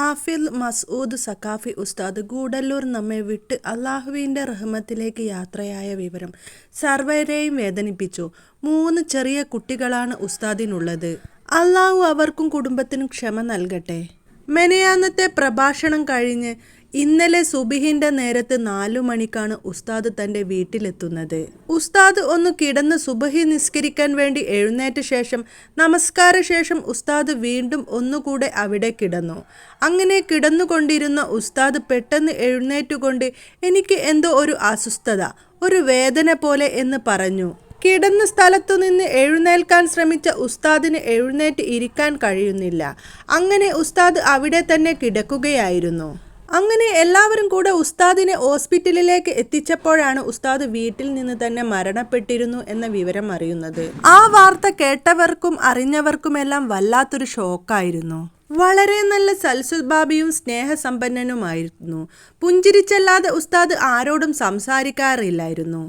ആഫിൽ മസ്ഊദ് സഖാഫി ഉസ്താദ് ഗൂഡല്ലൂർ നമ്മെ വിട്ട് അള്ളാഹുവിൻ്റെ റഹ്മത്തിലേക്ക് യാത്രയായ വിവരം സർവരെയും വേദനിപ്പിച്ചു. 3 ചെറിയ കുട്ടികളാണ് ഉസ്താദിനുള്ളത്. അള്ളാഹു അവർക്കും കുടുംബത്തിനും ക്ഷമ നൽകട്ടെ. മെനയാന്നത്തെ പ്രഭാഷണം കഴിഞ്ഞ് ഇന്നലെ സുബഹിൻ്റെ നേരത്ത് 4 മണിക്കാണ് ഉസ്താദ് തൻ്റെ വീട്ടിലെത്തുന്നത്. ഉസ്താദ് ഒന്ന് കിടന്ന് സുബഹി നിസ്കരിക്കാൻ വേണ്ടി എഴുന്നേറ്റ ശേഷം നമസ്കാര ശേഷം ഉസ്താദ് വീണ്ടും ഒന്നുകൂടെ അവിടെ കിടന്നു. അങ്ങനെ കിടന്നുകൊണ്ടിരുന്ന ഉസ്താദ് പെട്ടെന്ന് എഴുന്നേറ്റുകൊണ്ട് എനിക്ക് എന്തോ ഒരു അസ്വസ്ഥത, ഒരു വേദന പോലെ എന്ന് പറഞ്ഞു. കിടന്ന സ്ഥലത്തുനിന്ന് എഴുന്നേൽക്കാൻ ശ്രമിച്ച ഉസ്താദിന് എഴുന്നേറ്റ് ഇരിക്കാൻ കഴിയുന്നില്ല. അങ്ങനെ ഉസ്താദ് അവിടെ തന്നെ കിടക്കുകയായിരുന്നു. അങ്ങനെ എല്ലാവരും കൂടെ ഉസ്താദിനെ ഹോസ്പിറ്റലിലേക്ക് എത്തിച്ചപ്പോഴാണ് ഉസ്താദ് വീട്ടിൽ നിന്ന് തന്നെ മരണപ്പെട്ടിരുന്നു എന്ന വിവരം അറിയുന്നത്. ആ വാർത്ത കേട്ടവർക്കും അറിഞ്ഞവർക്കുമെല്ലാം വല്ലാത്തൊരു ഷോക്കായിരുന്നു. വളരെ നല്ല സൽസ്വഭാവിയും സ്നേഹസമ്പന്നനുമായിരുന്നു. പുഞ്ചിരിച്ചല്ലാതെ ഉസ്താദ് ആരോടും സംസാരിക്കാറില്ലായിരുന്നു.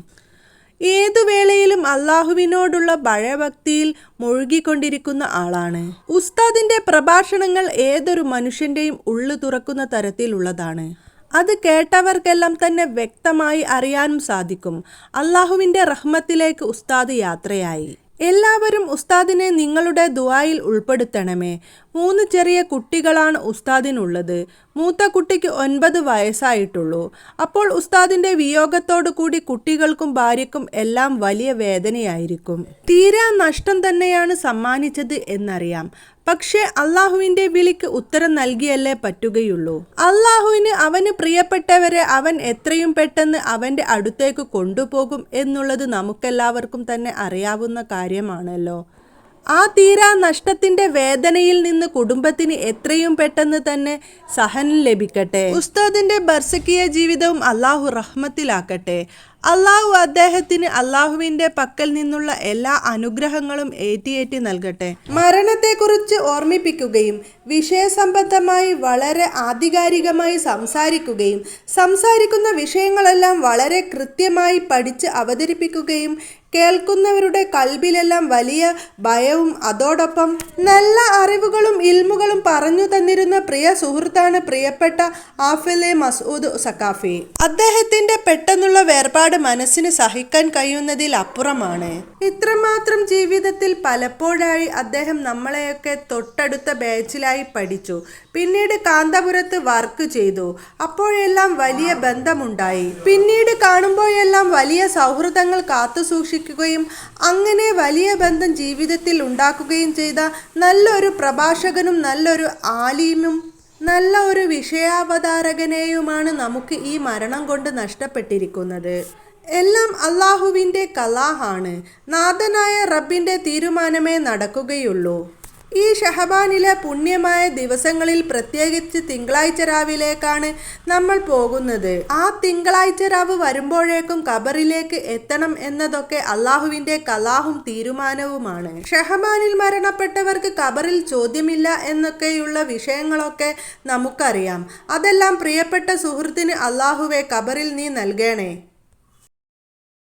ഏതു വേളയിലും അള്ളാഹുവിനോടുള്ള ഭയഭക്തിയിൽ മുഴുകിക്കൊണ്ടിരിക്കുന്ന ആളാണ്. ഉസ്താദിന്റെ പ്രഭാഷണങ്ങൾ ഏതൊരു മനുഷ്യന്റെയും ഉള്ളു തുറക്കുന്ന തരത്തിലുള്ളതാണ്. അത് കേട്ടവർക്കെല്ലാം തന്നെ വ്യക്തമായി അറിയാനും സാധിക്കും. അള്ളാഹുവിന്റെ റഹ്മത്തിലേക്ക് ഉസ്താദ് യാത്രയായി. എല്ലാവരും ഉസ്താദിനെ നിങ്ങളുടെ ദുആയിൽ ഉൾപ്പെടുത്തണമേ. 3 ചെറിയ കുട്ടികളാണ് ഉസ്താദിനുള്ളത്. മൂത്ത കുട്ടിക്ക് 9 വയസ്സായിട്ടുള്ളൂ. അപ്പോൾ ഉസ്താദിന്റെ വിയോഗത്തോടു കൂടി കുട്ടികൾക്കും ഭാര്യയ്ക്കും എല്ലാം വലിയ വേദനയായിരിക്കും. തീരാ നഷ്ടം തന്നെയാണ് സമ്മാനിച്ചത് എന്നറിയാം. പക്ഷേ അള്ളാഹുവിന്റെ വിളിക്ക് ഉത്തരം നൽകിയല്ലേ പറ്റുകയുള്ളൂ. അള്ളാഹുവിന് അവന് പ്രിയപ്പെട്ടവരെ അവൻ എത്രയും പെട്ടെന്ന് അവന്റെ അടുത്തേക്ക് കൊണ്ടുപോകും എന്നുള്ളത് നമുക്കെല്ലാവർക്കും തന്നെ അറിയാവുന്ന കാര്യമാണല്ലോ. ആ തീരാ നഷ്ടത്തിന്റെ വേദനയിൽ നിന്ന് കുടുംബത്തിന് എത്രയും പെട്ടെന്ന് തന്നെ സഹനം ലഭിക്കട്ടെ. ഉസ്താദിന്റെ ബർസക്കിയ ജീവിതവും അള്ളാഹു റഹ്മത്തിലാക്കട്ടെ. അള്ളാഹു അദ്ദേഹത്തിന് അള്ളാഹുവിന്റെ പക്കൽ നിന്നുള്ള എല്ലാ അനുഗ്രഹങ്ങളും ഏറ്റി നൽകട്ടെ. മരണത്തെക്കുറിച്ച് ഓർമ്മിപ്പിക്കുകയും വിഷയസംബന്ധമായി വളരെ ആധികാരികമായി സംസാരിക്കുന്ന വിഷയങ്ങളെല്ലാം വളരെ കൃത്യമായി പഠിച്ച് അവതരിപ്പിക്കുകയും കേൾക്കുന്നവരുടെ കൽബിലെല്ലാം വലിയ ഭയവും അതോടൊപ്പം നല്ല അറിവുകളും ഇൽമുകളും പറഞ്ഞു തന്നിരുന്ന പ്രിയ സുഹൃത്താണ് പ്രിയപ്പെട്ട ആഫിലെ മസ്ഊദ് സഖാഫി. അദ്ദേഹത്തിന്റെ പെട്ടെന്നുള്ള വേർപാട് മനസ്സിന് സഹിക്കാൻ കഴിയുന്നതിൽ അപ്പുറമാണ്. ഇത്രമാത്രം ജീവിതത്തിൽ പലപ്പോഴായി അദ്ദേഹം നമ്മളെയൊക്കെ തൊട്ടടുത്ത ബാച്ചിലായി പഠിച്ചു. പിന്നീട് കാന്തപുരത്ത് വർക്ക് ചെയ്തു. അപ്പോഴെല്ലാം വലിയ ബന്ധമുണ്ടായി. പിന്നീട് കാണുമ്പോഴെല്ലാം വലിയ സൗഹൃദങ്ങൾ കാത്തു സൂക്ഷിക്കുകയും അങ്ങനെ വലിയ ബന്ധം ജീവിതത്തിൽ ഉണ്ടാക്കുകയും ചെയ്ത നല്ലൊരു പ്രഭാഷകനും നല്ലൊരു ആലിമും നല്ല ഒരു വിഷയാവതാരകനെയുമാണ് നമുക്ക് ഈ മരണം കൊണ്ട് നഷ്ടപ്പെട്ടിരിക്കുന്നത്. എല്ലാം അള്ളാഹുവിൻ്റെ ഖലാഹാണ്. നാഥനായ റബ്ബിൻ്റെ തീരുമാനമേ നടക്കുകയുള്ളൂ. ഈ ഷഹബാനിലെ പുണ്യമായ ദിവസങ്ങളിൽ പ്രത്യേകിച്ച് തിങ്കളാഴ്ച രാവിലേക്കാണ് നമ്മൾ പോകുന്നത്. ആ തിങ്കളാഴ്ച രാവ് വരുമ്പോഴേക്കും ഖബറിലേക്ക് എത്തണം എന്നതൊക്കെ അള്ളാഹുവിന്റെ ഖലാഹും തീരുമാനവുമാണ്. ഷഹബാനിൽ മരണപ്പെട്ടവർക്ക് ഖബറിൽ ചോദ്യമില്ല എന്നൊക്കെയുള്ള വിഷയങ്ങളൊക്കെ നമുക്കറിയാം. അതെല്ലാം പ്രിയപ്പെട്ട സുഹൃത്തിന് അള്ളാഹുവെ ഖബറിൽ നീ നൽകണേ.